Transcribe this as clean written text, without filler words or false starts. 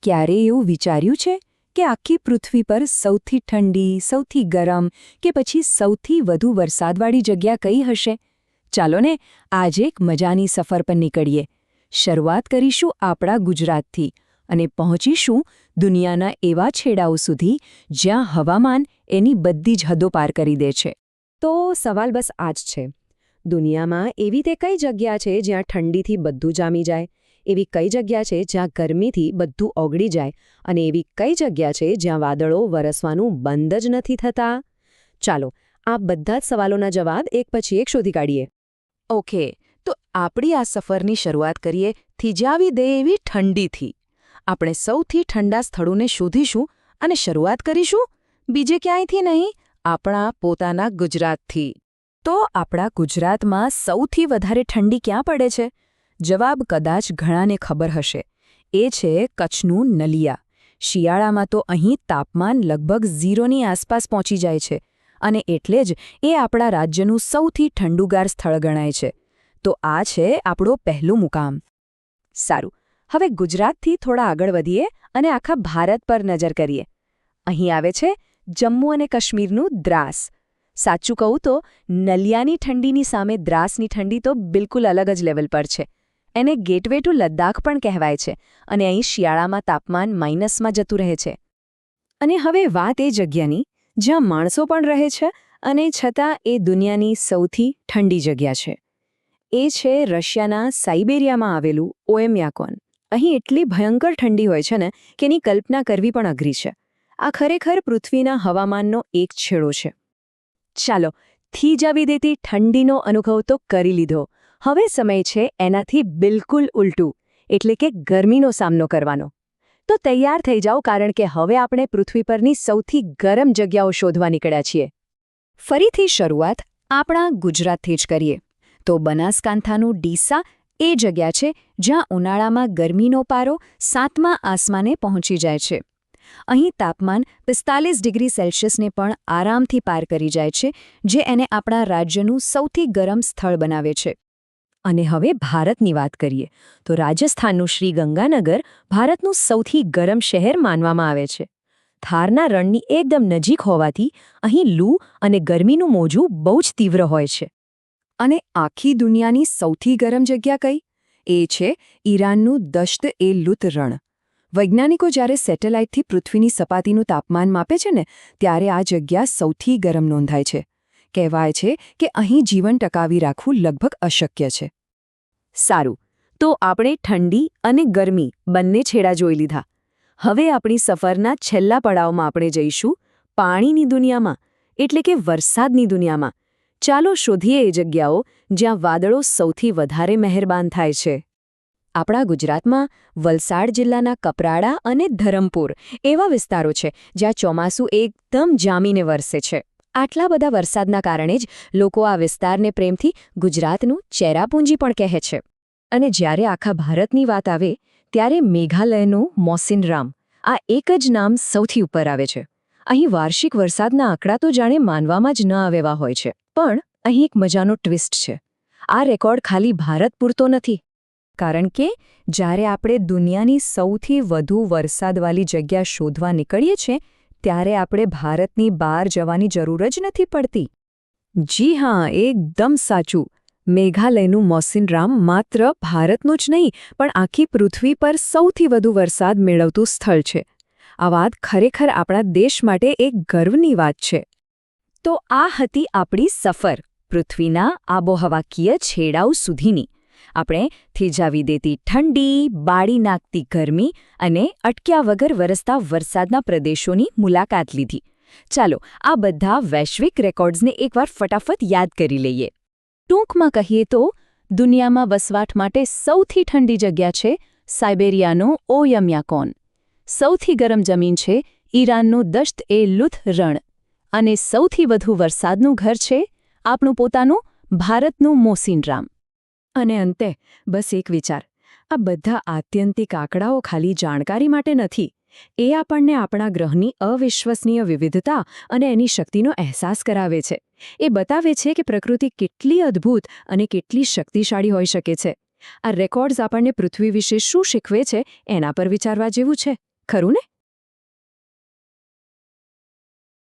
ક્યારેય એવું વિચાર્યું છે કે આખી પૃથ્વી પર સૌથી ઠંડી, સૌથી ગરમ કે પછી સૌથી વધુ વરસાદવાળી જગ્યા કઈ હશે? ચાલો ને આજે એક મજાની સફર પર નીકળીએ. શરૂઆત કરીશું આપણા ગુજરાતથી અને પહોંચીશું દુનિયાના એવા છેડાઓ સુધી જ્યાં હવામાન એની બધી જ હદો પાર કરી દે છે. તો સવાલ બસ આ જ છે. દુનિયામાં એવી તે કઈ જગ્યા છે જ્યાં ઠંડીથી બધું જામી જાય? એવી કઈ જગ્યા છે જ્યાં ગરમીથી બધું ઓગળી જાય? અને એવી કઈ જગ્યા છે જ્યાં વાદળો વરસવાનું બંધ જ નથી થતા? ચાલો, આ બધા જ સવાલોના જવાબ એક પછી એક શોધી કાઢીએ. ઓકે, તો આપણી આ સફરની શરૂઆત કરીએ થીજાવી દે એવી ઠંડીથી. આપણે સૌથી ઠંડા સ્થળોને શોધીશું અને શરૂઆત કરીશું બીજે ક્યાંયથી નહીં, આપણા પોતાના ગુજરાતથી. તો આપણા ગુજરાતમાં સૌથી વધારે ઠંડી ક્યાં પડે છે? જવાબ કદાચ ઘણાને ખબર હશે. એ છે કચ્છનું નલિયા. શિયાળામાં તો અહીં તાપમાન લગભગ 0ની આસપાસ પહોંચી જાય છે અને એટલે જ એ આપણા રાજ્યનું સૌથી ઠંડુગાર સ્થળ ગણાય છે. તો આ છે આપણો પહેલું મુકામ. સારું, હવે ગુજરાતથી થોડા આગળ વધીએ અને આખા ભારત પર નજર કરીએ. અહીં આવે છે જમ્મુ અને કાશ્મીરનું દ્રાસ. સાચું કહું તો નલિયાની ઠંડીની સામે દ્રાસની ઠંડી તો બિલકુલ અલગ જ લેવલ પર છે. એને ગેટવે ટુ લદ્દાખ પણ કહેવાય છે અને અહીં શિયાળામાં તાપમાન માઇનસમાં જતું રહે છે. અને હવે વાત એ જગ્યાની જ્યાં માણસો પણ રહે છે અને છતાં એ દુનિયાની સૌથી ઠંડી જગ્યા છે. એ છે રશિયાના સાઇબેરિયામાં આવેલું ઓયમ્યાકોન. અહીં એટલી ભયંકર ઠંડી હોય છે ને કે એની કલ્પના કરવી પણ અઘરી છે. આ ખરેખર પૃથ્વીના હવામાનનો એક છેડો છે. ચાલો, થીજાવી દેતી ઠંડીનો અનુભવ તો કરી લીધો. હવે સમય છે એનાથી બિલકુલ ઉલટું, એટલે કે ગરમીનો સામનો કરવાનો. તો તૈયાર થઈ જાઓ, કારણ કે હવે આપણે પૃથ્વી પરની સૌથી ગરમ જગ્યાઓ શોધવા નીકળ્યા છીએ. ફરીથી શરૂઆત આપણા ગુજરાતથી જ કરીએ. તો બનાસકાંઠાનું ડીસા એ જગ્યા છે જ્યાં ઉનાળામાં ગરમીનો પારો 7મા આસમાને પહોંચી જાય છે. અહીં તાપમાન 45 ડિગ્રી સેલ્સિયસને પણ આરામથી પાર કરી જાય છે, જે એને આપણા રાજ્યનું સૌથી ગરમ સ્થળ બનાવે છે. અને હવે ભારતની વાત કરીએ તો રાજસ્થાનનું શ્રી ગંગાનગર ભારતનું સૌથી ગરમ શહેર માનવામાં આવે છે. થારના રણની એકદમ નજીક હોવાથી અહીં લૂ અને ગરમીનું મોજું બહુ જ તીવ્ર હોય છે. અને આખી દુનિયાની સૌથી ગરમ જગ્યા કઈ? એ છે ઈરાનનું દશ્ત-એ-લુત રણ. વૈજ્ઞાનિકો જ્યારે સેટેલાઇટથી પૃથ્વીની સપાટીનું તાપમાન માપે છે ને, ત્યારે આ જગ્યા સૌથી ગરમ નોંધાય છે. કહેવાય છે કે અહીં જીવન ટકાવી રાખવું લગભગ અશક્ય છે. સારું, તો આપણે ઠંડી અને ગરમી બંને છેડા જોઈ લીધા. હવે આપણી સફરના છેલ્લા પડાવમાં આપણે જઈશું પાણીની દુનિયામાં, એટલે કે વરસાદની દુનિયામાં. ચાલો શોધીએ એ જગ્યાઓ જ્યાં વાદળો સૌથી વધારે મહેરબાન થાય છે. આપણા ગુજરાતમાં વલસાડ જિલ્લાના કપરાડા અને ધરમપુર એવા વિસ્તારો છે જ્યાં ચોમાસું એકદમ જામીને વરસે છે. આટલા બધા વરસાદના કારણે જ લોકો આ વિસ્તારને પ્રેમથી ગુજરાતનું ચેરાપુંજી પણ કહે છે. અને જ્યારે આખા ભારતની વાત આવે ત્યારે મેઘાલયનું મોસિનરામ, આ એક જ નામ સૌથી ઉપર આવે છે. અહીં વાર્ષિક વરસાદના આંકડા તો જાણે માનવામાં જ ન આવેવા હોય છે. પણ અહીં એક મજાનો ટ્વિસ્ટ છે. આ રેકોર્ડ ખાલી ભારત પૂરતો નથી. કારણ કે જ્યારે આપણે દુનિયાની સૌથી વધુ વરસાદવાળી જગ્યા શોધવા નીકળીએ છીએ, ત્યારે આપણે ભારતની બહાર જવાની જરૂર જ નથી પડતી. જી હા, એકદમ સાચું. મેઘાલયનું મોસિનરામ માત્ર ભારતનું જ નહીં, પણ આખી પૃથ્વી પર સૌથી વધુ વરસાદ મેળવતું સ્થળ છે. આ વાત ખરેખર આપણા દેશ માટે એક ગર્વની વાત છે. તો આ હતી આપણી સફર પૃથ્વીના આબોહવાકીય છેડાઓ સુધીની. આપણે થીજાવી દેતી ઠંડી, બાળી નાખતી ગરમી અને અટક્યા વગર વરસતા વરસાદના પ્રદેશોની મુલાકાત લીધી. ચાલો, આ બધા વૈશ્વિક રેકોર્ડ્સને એકવાર ફટાફટ યાદ કરી લઈએ. ટૂંકમાં કહીએ તો દુનિયામાં વસવાટ માટે સૌથી ઠંડી જગ્યા છે સાઇબેરિયાનો ઓયમ્યાકોન. સૌથી ગરમ જમીન છે ઈરાનનું દશ્ત-એ-લુત રણ. અને સૌથી વધુ વરસાદનું ઘર છે આપણું પોતાનું ભારતનું મોસિનરામ. અને અંતે બસ એક વિચાર, આ બધા આત્યંતિક આંકડાઓ ખાલી જાણકારી માટે નથી. એ આપણને આપણા ગ્રહની અવિશ્વસનીય વિવિધતા અને એની શક્તિનો અહેસાસ કરાવે છે. એ બતાવે છે કે પ્રકૃતિ કેટલી અદ્ભુત અને કેટલી શક્તિશાળી હોઈ શકે છે. આ રેકોર્ડ્સ આપણને પૃથ્વી વિશે શું શીખવે છે એના પર વિચારવા જેવું છે. ખરું ને?